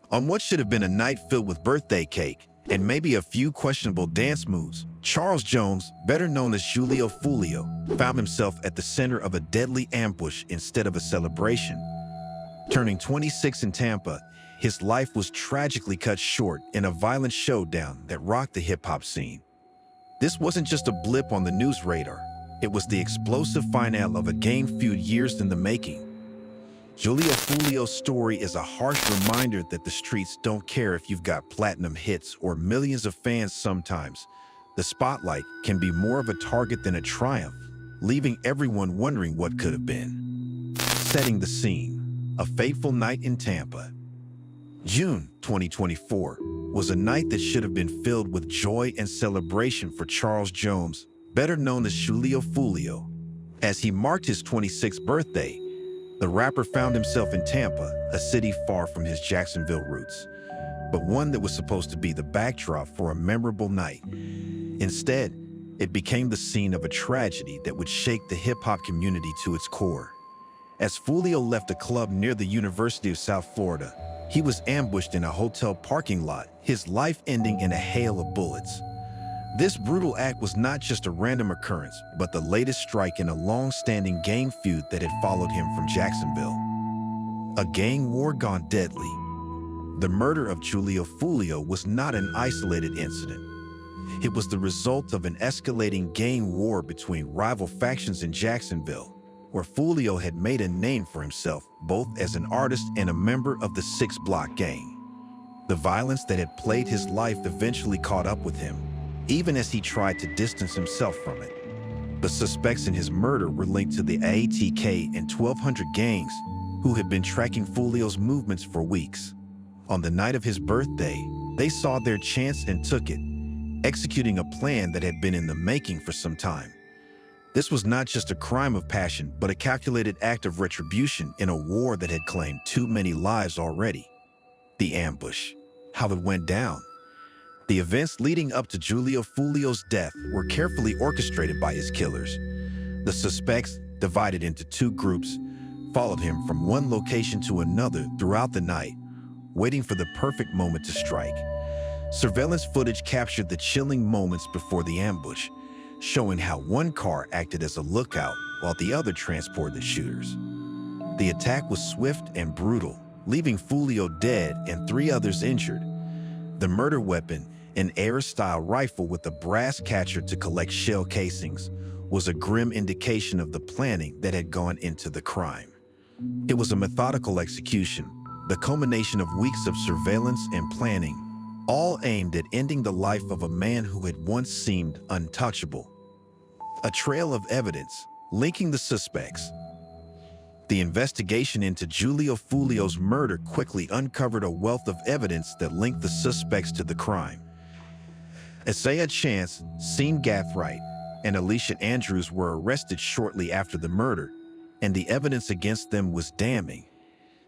On what should have been a night filled with birthday cake and maybe a few questionable dance moves, Charles Jones, better known as Julio Foolio, found himself at the center of a deadly ambush instead of a celebration. Turning 26 in Tampa, his life was tragically cut short in a violent showdown that rocked the hip-hop scene. This wasn't just a blip on the news radar. It was the explosive finale of a game feud years in the making. Julio Foolio's story is a harsh reminder that the streets don't care if you've got platinum hits or millions of fans. Sometimes the spotlight can be more of a target than a triumph, leaving everyone wondering what could have been. Setting the scene, a fateful night in Tampa. June 2024 was a night that should have been filled with joy and celebration for Charles Jones, better known as Julio Foolio. As he marked his 26th birthday, the rapper found himself in Tampa, a city far from his Jacksonville roots, but one that was supposed to be the backdrop for a memorable night. Instead, it became the scene of a tragedy that would shake the hip-hop community to its core. As Foolio left a club near the University of South Florida, he was ambushed in a hotel parking lot, his life ending in a hail of bullets. This brutal act was not just a random occurrence, but the latest strike in a long-standing gang feud that had followed him from Jacksonville. A gang war gone deadly. The murder of Julio Foolio was not an isolated incident. It was the result of an escalating gang war between rival factions in Jacksonville, where Foolio had made a name for himself both as an artist and a member of the 6 Block gang. The violence that had plagued his life eventually caught up with him, even as he tried to distance himself from it. The suspects in his murder were linked to the ATK and 1200 gangs, who had been tracking Foolio's movements for weeks. On the night of his birthday, they saw their chance and took it, executing a plan that had been in the making for some time. This was not just a crime of passion, but a calculated act of retribution in a war that had claimed too many lives already. The ambush, how it went down. The events leading up to Julio Foolio's death were carefully orchestrated by his killers. The suspects, divided into 2 groups, followed him from one location to another throughout the night, waiting for the perfect moment to strike. Surveillance footage captured the chilling moments before the ambush, showing how one car acted as a lookout while the other transported the shooters. The attack was swift and brutal, leaving Foolio dead and 3 others injured. The murder weapon, an air-style rifle with a brass catcher to collect shell casings, was a grim indication of the planning that had gone into the crime. It was a methodical execution, the culmination of weeks of surveillance and planning, all aimed at ending the life of a man who had once seemed untouchable. A trail of evidence linking the suspects. The investigation into Julio Foolio's murder quickly uncovered a wealth of evidence that linked the suspects to the crime. Isaiah Chance, Sean Gathright, and Alicia Andrews were arrested shortly after the murder, and the evidence against them was damning.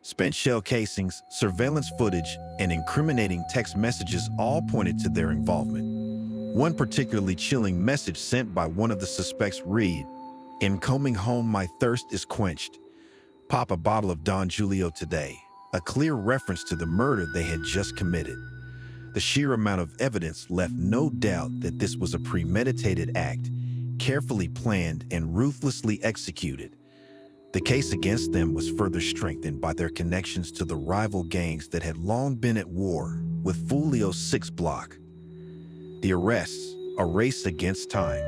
Spent shell casings, surveillance footage, and incriminating text messages all pointed to their involvement. One particularly chilling message sent by one of the suspects read, "In coming home, my thirst is quenched. Pop a bottle of Don Julio today," a clear reference to the murder they had just committed. The sheer amount of evidence left no doubt that this was a premeditated act, carefully planned and ruthlessly executed. The case against them was further strengthened by their connections to the rival gangs that had long been at war with Foolio's 6 Block. The arrests, a race against time.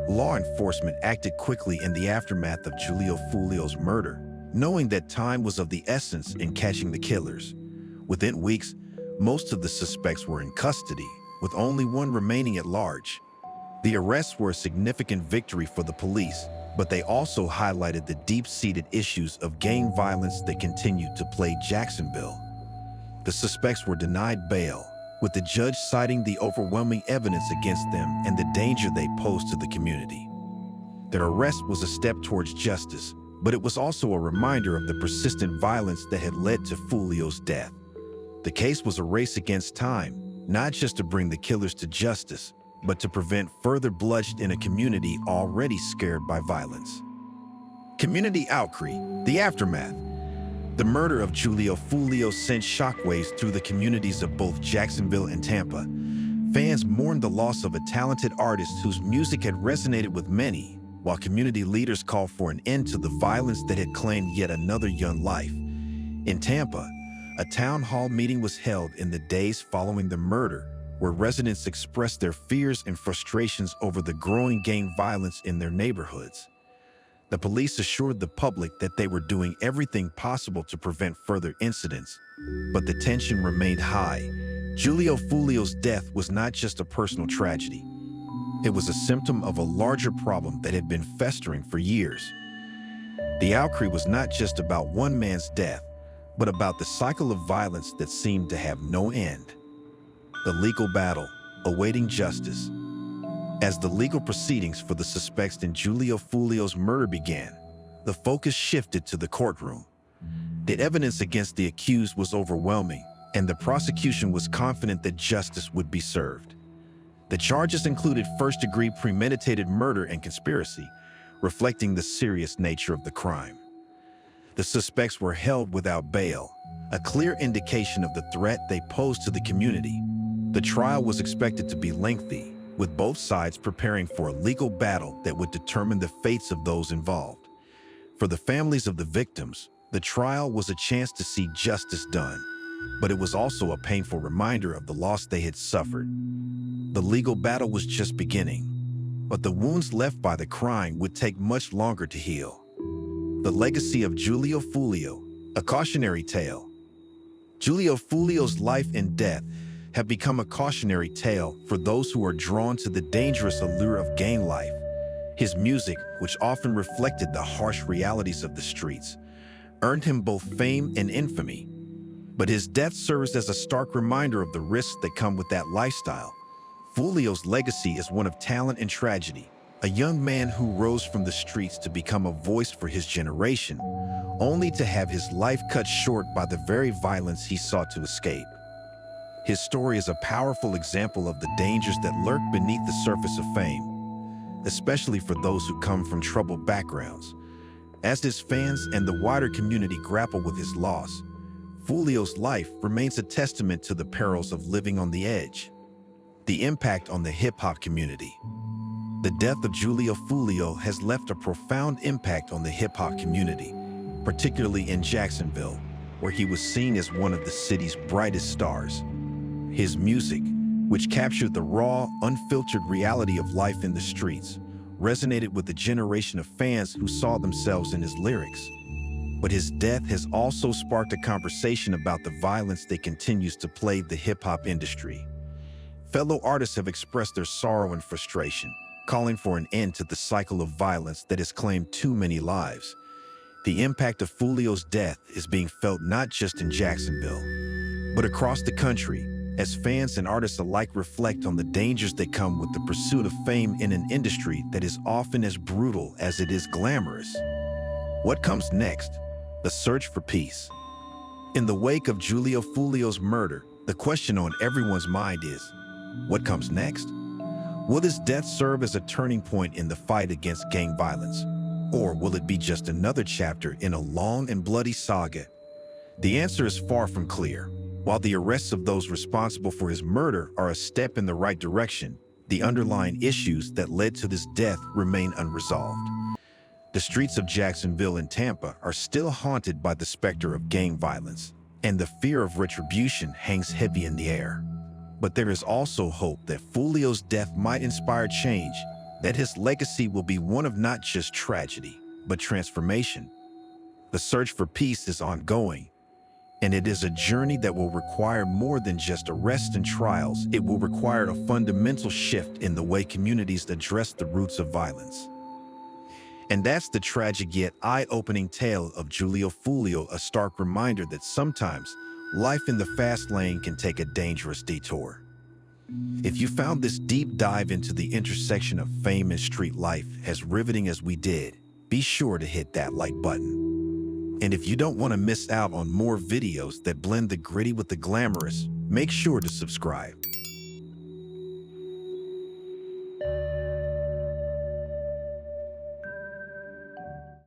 Law enforcement acted quickly in the aftermath of Julio Foolio's murder, knowing that time was of the essence in catching the killers. Within weeks, most of the suspects were in custody, with only one remaining at large. The arrests were a significant victory for the police, but they also highlighted the deep-seated issues of gang violence that continued to plague Jacksonville. The suspects were denied bail, with the judge citing the overwhelming evidence against them and the danger they posed to the community. Their arrest was a step towards justice, but it was also a reminder of the persistent violence that had led to Foolio's death. The case was a race against time, not just to bring the killers to justice, but to prevent further bloodshed in a community already scared by violence. Community outcry, the aftermath. The murder of Julio Foolio sent shockwaves through the communities of both Jacksonville and Tampa. Fans mourned the loss of a talented artist whose music had resonated with many, while community leaders called for an end to the violence that had claimed yet another young life. In Tampa, a town hall meeting was held in the days following the murder, where residents expressed their fears and frustrations over the growing gang violence in their neighborhoods. The police assured the public that they were doing everything possible to prevent further incidents, but the tension remained high. Julio Foolio's death was not just a personal tragedy. It was a symptom of a larger problem that had been festering for years. The outcry was not just about one man's death, but about the cycle of violence that seemed to have no end. The legal battle, awaiting justice. As the legal proceedings for the suspects in Julio Foolio's murder began, the focus shifted to the courtroom. The evidence against the accused was overwhelming, and the prosecution was confident that justice would be served. The charges included first-degree premeditated murder and conspiracy, reflecting the serious nature of the crime. The suspects were held without bail, a clear indication of the threat they posed to the community. The trial was expected to be lengthy, with both sides preparing for a legal battle that would determine the fates of those involved. For the families of the victims, the trial was a chance to see justice done, but it was also a painful reminder of the loss they had suffered. The legal battle was just beginning, but the wounds left by the crime would take much longer to heal. The legacy of Julio Foolio, a cautionary tale. Julio Foolio's life and death have become a cautionary tale for those who are drawn to the dangerous allure of gang life. His music, which often reflected the harsh realities of the streets, earned him both fame and infamy. But his death serves as a stark reminder of the risks that come with that lifestyle. Foolio's legacy is one of talent and tragedy, a young man who rose from the streets to become a voice for his generation, only to have his life cut short by the very violence he sought to escape. His story is a powerful example of the dangers that lurk beneath the surface of fame, especially for those who come from troubled backgrounds. As his fans and the wider community grapple with his loss, Foolio's life remains a testament to the perils of living on the edge. The impact on the hip-hop community. The death of Julio Foolio has left a profound impact on the hip-hop community, particularly in Jacksonville, where he was seen as one of the city's brightest stars. His music, which captured the raw, unfiltered reality of life in the streets, resonated with a generation of fans who saw themselves in his lyrics. But his death has also sparked a conversation about the violence that continues to plague the hip-hop industry. Fellow artists have expressed their sorrow and frustration, calling for an end to the cycle of violence that has claimed too many lives. The impact of Foolio's death is being felt not just in Jacksonville, but across the country, as fans and artists alike reflect on the dangers that come with the pursuit of fame in an industry that is often as brutal as it is glamorous. What comes next? The search for peace. In the wake of Julio Foolio's murder, the question on everyone's mind is, what comes next? Will his death serve as a turning point in the fight against gang violence? Or will it be just another chapter in a long and bloody saga? The answer is far from clear. While the arrests of those responsible for his murder are a step in the right direction, the underlying issues that led to this death remain unresolved. The streets of Jacksonville and Tampa are still haunted by the specter of gang violence, and the fear of retribution hangs heavy in the air. But there is also hope that Foolio's death might inspire change, that his legacy will be one of not just tragedy, but transformation. The search for peace is ongoing, and it is a journey that will require more than just arrests and trials. It will require a fundamental shift in the way communities address the roots of violence. And that's the tragic yet eye-opening tale of Julio Foolio, a stark reminder that sometimes life in the fast lane can take a dangerous detour. If you found this deep dive into the intersection of fame and street life as riveting as we did, be sure to hit that like button. And if you don't want to miss out on more videos that blend the gritty with the glamorous, make sure to subscribe.